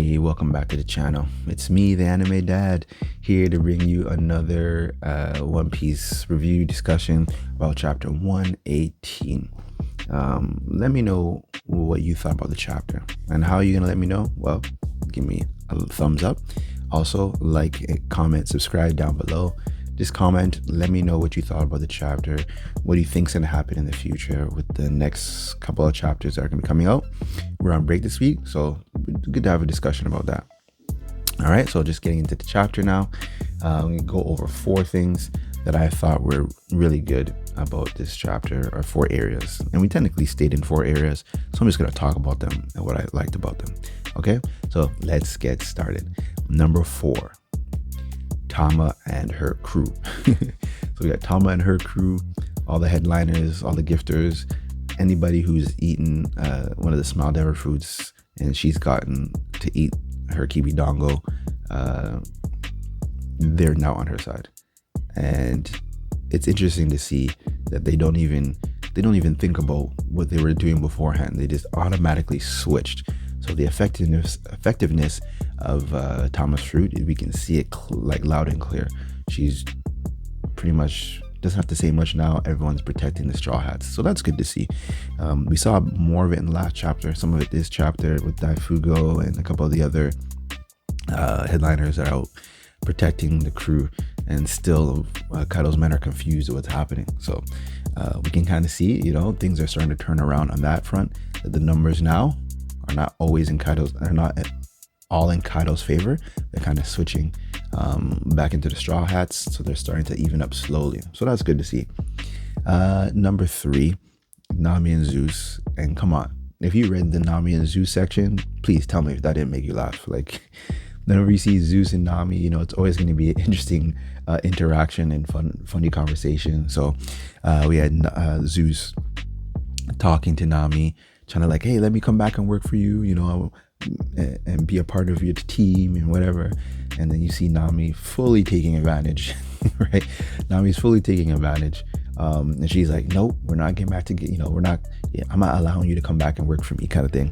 Hey, welcome back to the channel. It's me, the anime dad, here to bring you another One Piece review discussion about chapter 118. Let me know what you thought about the chapter. And how are you going to let me know? Well, give me a thumbs up. Also, like, comment, subscribe down below. Just comment, let me know what you thought about the chapter. What do you think's going to happen in the future with the next couple of chapters that are going to be coming out? We're on break this week, so good to have a discussion about that. All right, so just getting into the chapter now. I'm going to go over 4 things that I thought were really good about this chapter, or 4 areas. And we technically stayed in 4 areas, so I'm just going to talk about them and what I liked about them. Okay, so let's get started. Number 4. Tama and her crew. So we got Tama and her crew, all the headliners, all the gifters, anybody who's eaten one of the smile endeavor fruits and she's gotten to eat her kibidongo, they're now on her side. And it's interesting to see that they don't even think about what they were doing beforehand. They just automatically switched. So the effectiveness of Tama's fruit, we can see it like loud and clear. She's pretty much doesn't have to say much now. Everyone's protecting the straw hats, so that's good to see. We saw more of it in the last chapter, some of it this chapter with Daifugo and a couple of the other headliners are out protecting the crew, and still Kaido's men are confused at what's happening. So we can kind of see, things are starting to turn around on that front, that the numbers now are not always in Kaido's, are not all in Kaido's favor. They're kind of switching back into the straw hats, so they're starting to even up slowly. So that's good to see. Number 3, Nami and Zeus. And come on, if you read the Nami and Zeus section, please tell me if that didn't make you laugh. Like, whenever you see Zeus and Nami, it's always going to be an interesting interaction and funny conversation. So we had Zeus talking to Nami, trying to like, hey, let me come back and work for you, and be a part of your team and whatever. And then you see Nami fully taking advantage, right? Nami's fully taking advantage. And she's like, nope, we're not getting back to I'm not allowing you to come back and work for me, kind of thing.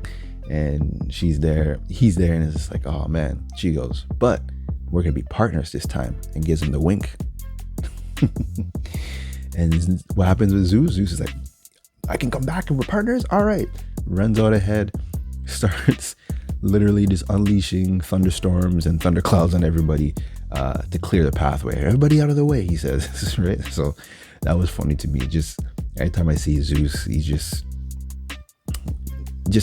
And he's there, and it's just like, oh man. She goes, but we're gonna be partners this time, and gives him the wink. And what happens with Zeus? Zeus is like, I can come back and we're partners? All right. Runs out ahead, starts literally just unleashing thunderstorms and thunderclouds on everybody to clear the pathway. Everybody out of the way, he says, right? So that was funny to me. Just every time I see Zeus, he's just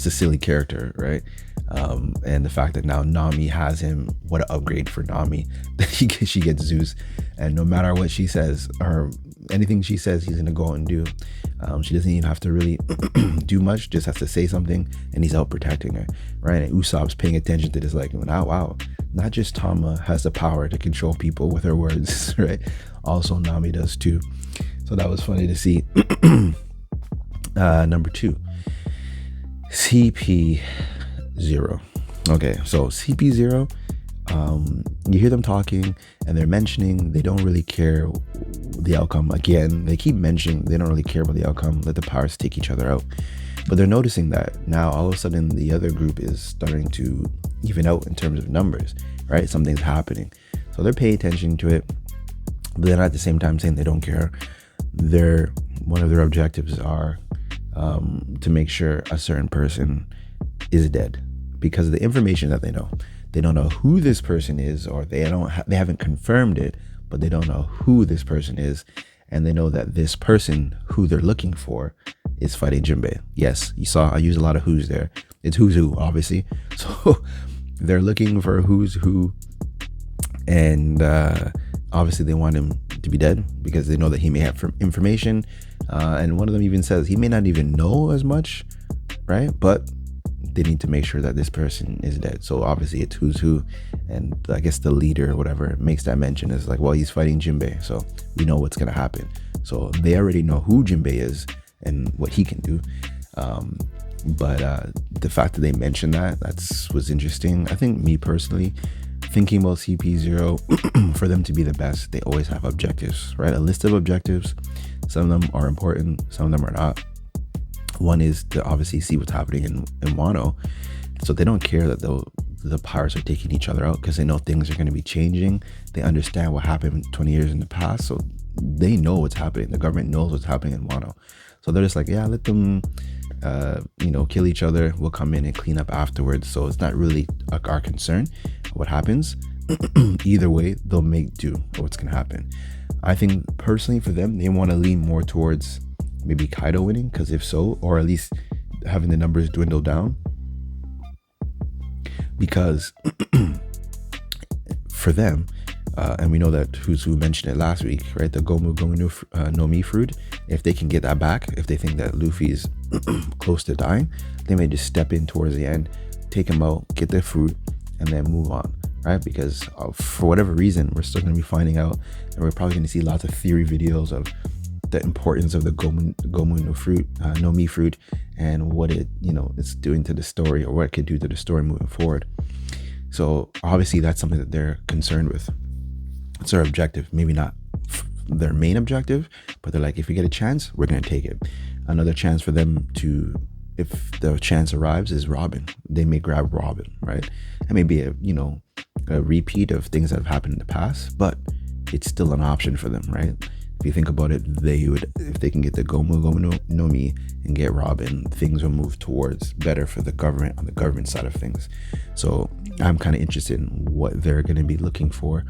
a silly character, right? And the fact that now Nami has him, what an upgrade for Nami, that she gets Zeus, and no matter what she says or anything she says, he's gonna go and do. She doesn't even have to really do much, just has to say something and he's out protecting her, right? And Usopp's paying attention to this, like, wow, not just Tama has the power to control people with her words, right? Also Nami does too. So that was funny to see. Number 2, CP0. Okay, so CP0, you hear them talking and they're mentioning they don't really care the outcome. Again, they keep mentioning they don't really care about the outcome, let the powers take each other out. But they're noticing that now all of a sudden the other group is starting to even out in terms of numbers, right? Something's happening. So they're paying attention to it, but then at the same time saying they don't care. One of their objectives are to make sure a certain person is dead, because of the information that they know. They don't know who this person is, or they haven't confirmed it, but they don't know who this person is, and they know that this person who they're looking for is fighting Jinbei. Yes, you saw I use a lot of who's there. It's who's who, obviously. So they're looking for who's who, and obviously they want him to be dead because they know that he may have information, and one of them even says he may not even know as much, right? But they need to make sure that this person is dead. So obviously it's who's who, and I guess the leader or whatever makes that mention is like, well, he's fighting Jinbei, so we know what's gonna happen. So they already know who Jinbei is and what he can do. But the fact that they mentioned that was interesting. I think, me personally, thinking about CP0, for them to be the best, they always have objectives, right? A list of objectives. Some of them are important, some of them are not. One is to obviously see what's happening in Wano. So they don't care that the pirates are taking each other out because they know things are going to be changing. They understand what happened 20 years in the past, so they know what's happening. The government knows what's happening in Wano, so they're just like, yeah, let them kill each other. We'll come in and clean up afterwards. So it's not really our concern what happens. Either way, they'll make do of what's gonna happen. I think personally for them, they want to lean more towards maybe Kaido winning, because if so, or at least having the numbers dwindle down, because for them, and we know that who mentioned it last week, right? The Gomu no Mi fruit. If they can get that back, if they think that Luffy's close to dying, they may just step in towards the end, take him out, get the fruit, and then move on, right? Because for whatever reason, we're still going to be finding out, and we're probably going to see lots of theory videos of the importance of the Gomu no Mi fruit, and what it's doing to the story, or what it could do to the story moving forward. So obviously that's something that they're concerned with. It's their objective, maybe not their main objective, but they're like, if we get a chance, we're going to take it. Another chance for them to, if the chance arrives, is Robin. They may grab Robin, right? It may be a repeat of things that have happened in the past, but it's still an option for them, right? If you think about it, they would, if they can get the Gomu no Mi and get Robin, things will move towards better for the government, on the government side of things. So I'm kind of interested in what they're going to be looking for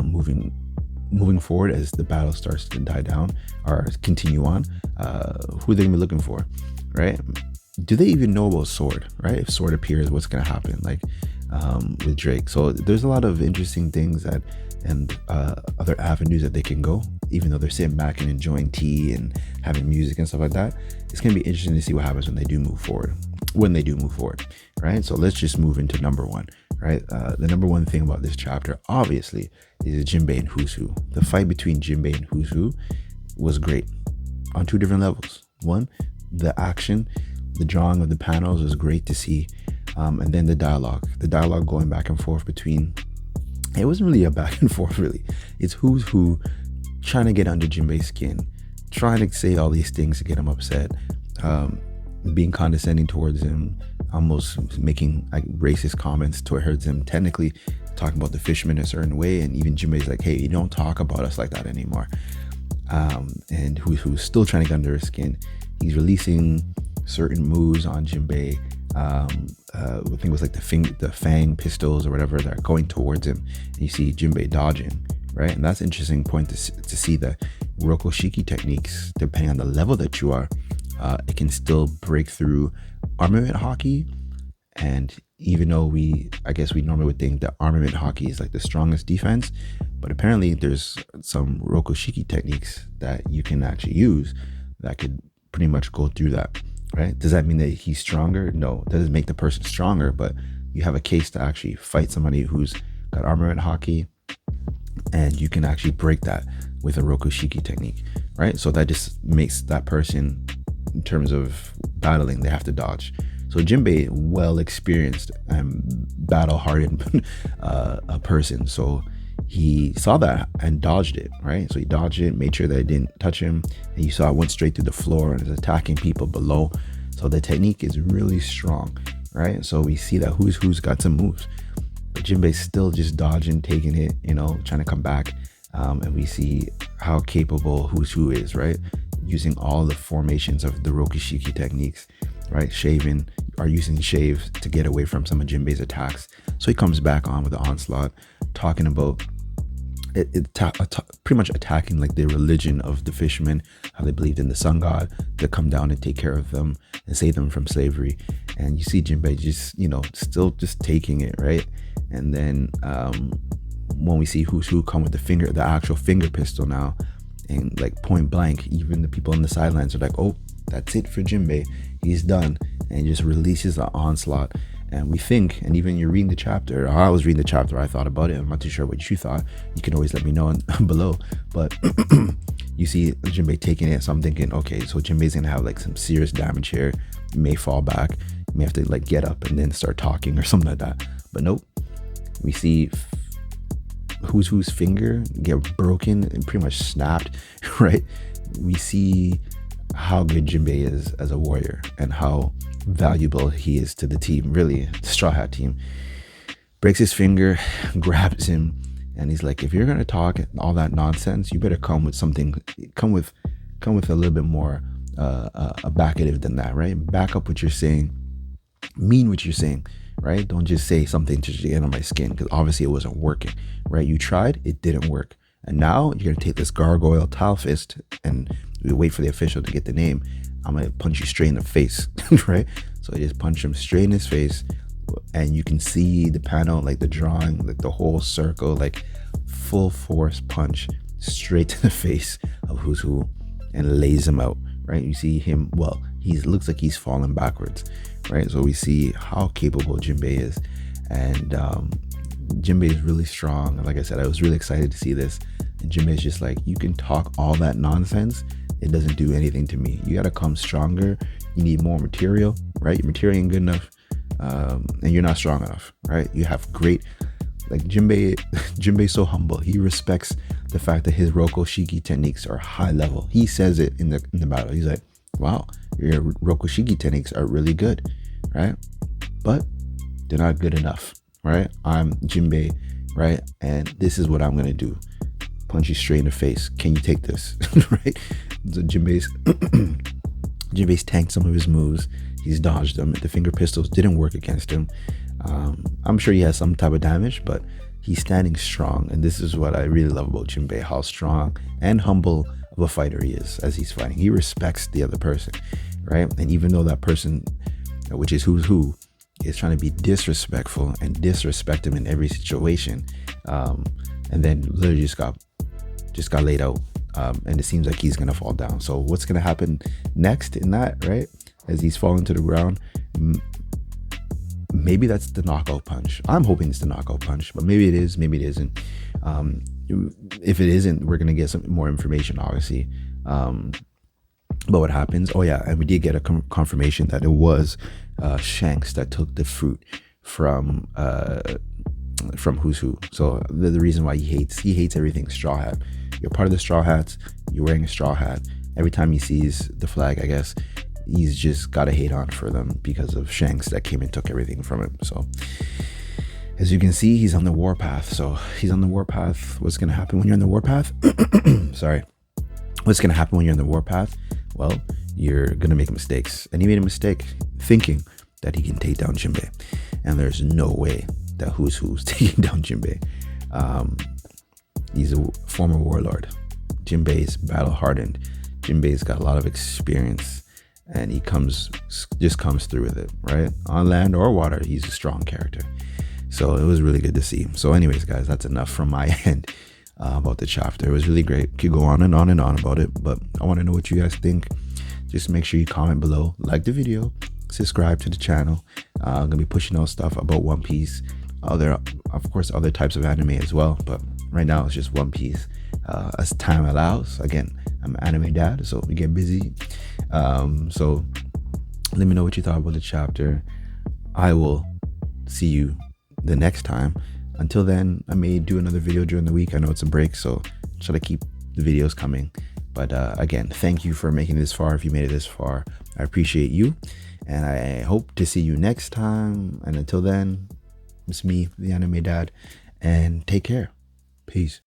moving forward as the battle starts to die down or continue on. Who are they gonna be looking for, right? Do they even know about Sword, right? If Sword appears, what's gonna happen, like with Drake? So there's a lot of interesting things that, and other avenues that they can go, even though they're sitting back and enjoying tea and having music and stuff like that. It's gonna be interesting to see what happens when they do move forward, right? So let's just move into number one, right? The number one thing about this chapter, obviously, is Jinbei and Who's Who. The fight between Jinbei and Who's Who was great on two different levels. One, the action, the drawing of the panels was great to see, and then the dialogue going back and forth between, it wasn't really a back and forth really, it's Who's Who trying to get under Jinbei's skin, trying to say all these things to get him upset, being condescending towards him, almost making like racist comments towards him, technically talking about the fishermen a certain way, and even Jinbei's like, hey, you don't talk about us like that anymore. And who's still trying to get under his skin. He's releasing certain moves on Jinbei. I think it was like the fang pistols or whatever that are going towards him, and you see Jinbei dodging, right? And that's an interesting point to see that Rokoshiki techniques, depending on the level that you are, it can still break through armament hockey. And even though I guess we normally would think that armament hockey is like the strongest defense, but apparently there's some Rokoshiki techniques that you can actually use that could pretty much go through that, right? Does that mean that he's stronger? No, it doesn't make the person stronger, but you have a case to actually fight somebody who's got armament hockey, and you can actually break that with a Rokoshiki technique, right? So that just makes that person, in terms of battling, they have to dodge. So Jinbei, well experienced and battle hardened a person, so he saw that and dodged it, right? So he dodged it, made sure that it didn't touch him, and you saw it went straight through the floor and is attacking people below. So the technique is really strong, right? So we see that who's got some moves, but Jinbei's still just dodging, taking it, trying to come back, and we see how capable who is, right? Using all the formations of the Rokoshiki techniques, right? Using shave to get away from some of Jinbei's attacks. So he comes back on with the onslaught, talking about pretty much attacking like the religion of the fishermen, how they believed in the sun god to come down and take care of them and save them from slavery. And you see Jinbei just, still just taking it, right? And then when we see Who's Who come with the actual finger pistol now, and like point blank, even the people on the sidelines are like, oh, that's it for Jinbei, he's done, and he just releases the onslaught. And we think, and even you're reading the chapter, I was reading the chapter, I thought about it, I'm not too sure what you thought, you can always let me know below, but you see Jinbei taking it, so I'm thinking, okay, so Jinbei's gonna have like some serious damage here, he may fall back, he may have to like get up and then start talking or something like that, but nope, we see Who's finger get broken and pretty much snapped, right? We see how good Jinbei is as a warrior and how valuable he is to the team, really, the Straw Hat team. breaks his finger, grabs him, and he's like, if you're gonna talk all that nonsense, you better come with something. Come with a little bit more backative than that, right? Back up what you're saying, mean what you're saying, right? Don't just say something to get on my skin, because obviously it wasn't working, right? You tried, it didn't work, and now you're gonna take this gargoyle towel fist, and we wait for the official to get the name. I'm gonna punch you straight in the face, right? So I just punch him straight in his face, and you can see the panel, like the drawing, like the whole circle, like full force punch straight to the face of who's who, and lays him out, right? You see him, well, he looks like he's falling backwards, right? So we see how capable Jinbei is, and Jinbei is really strong. Like I said, I was really excited to see this, and Jinbei is just like, you can talk all that nonsense, it doesn't do anything to me. You gotta come stronger. You need more material, right? Your material ain't good enough, and you're not strong enough, right? You have great, like Jinbei's so humble. He respects the fact that his Roko Shiki techniques are high level. He says it in the battle. He's like, wow, your Roko Shiki techniques are really good, right? But they're not good enough, right? I'm Jinbei, right? And this is what I'm gonna do. Punch you straight in the face. Can you take this? Right? So Jinbei's tanked some of his moves. He's dodged them. The finger pistols didn't work against him. I'm sure he has some type of damage, but he's standing strong. And this is what I really love about Jinbei, how strong and humble of a fighter he is as he's fighting. He respects the other person, right? And even though that person, which is who's who, is trying to be disrespectful and disrespect him in every situation, and then literally just got laid out, and it seems like he's gonna fall down. So what's gonna happen next in that, right? As he's falling to the ground, maybe that's the knockout punch. I'm hoping it's the knockout punch, but maybe it is, maybe it isn't. If it isn't, we're gonna get some more information, obviously. But what happens? Oh yeah, and we did get a confirmation that it was Shanks that took the fruit from Who's Who. So the reason why he hates everything Straw Hat. You're part of the Straw Hats. You're wearing a straw hat. Every time he sees the flag, I guess, he's just got a hate on for them because of Shanks that came and took everything from him. So as you can see, he's on the warpath. So he's on the warpath. What's going to happen when you're on the warpath? Sorry. What's going to happen when you're on the warpath? Well, you're going to make mistakes. And he made a mistake thinking that he can take down Jinbei. And there's no way that Who's taking down Jinbei. He's a former warlord. Jinbei's battle hardened. Jinbei's got a lot of experience, and he just comes through with it, right? On land or water, he's a strong character. So it was really good to see. So anyways, guys, that's enough from my end about the chapter. It was really great. Could go on and on and on about it, but I want to know what you guys think. Just make sure you comment below, like the video, subscribe to the channel. I'm gonna be pushing out stuff about One Piece, of course other types of anime as well, but right now it's just One Piece as time allows. Again, I'm an anime dad, so we get busy. So let me know what you thought about the chapter. I will see you the next time. Until then, I may do another video during the week. I know it's a break, so try to keep the videos coming. But again, thank you for making it this far. If you made it this far, I appreciate you, and I hope to see you next time. And until then, it's me, the anime dad, and take care. Peace.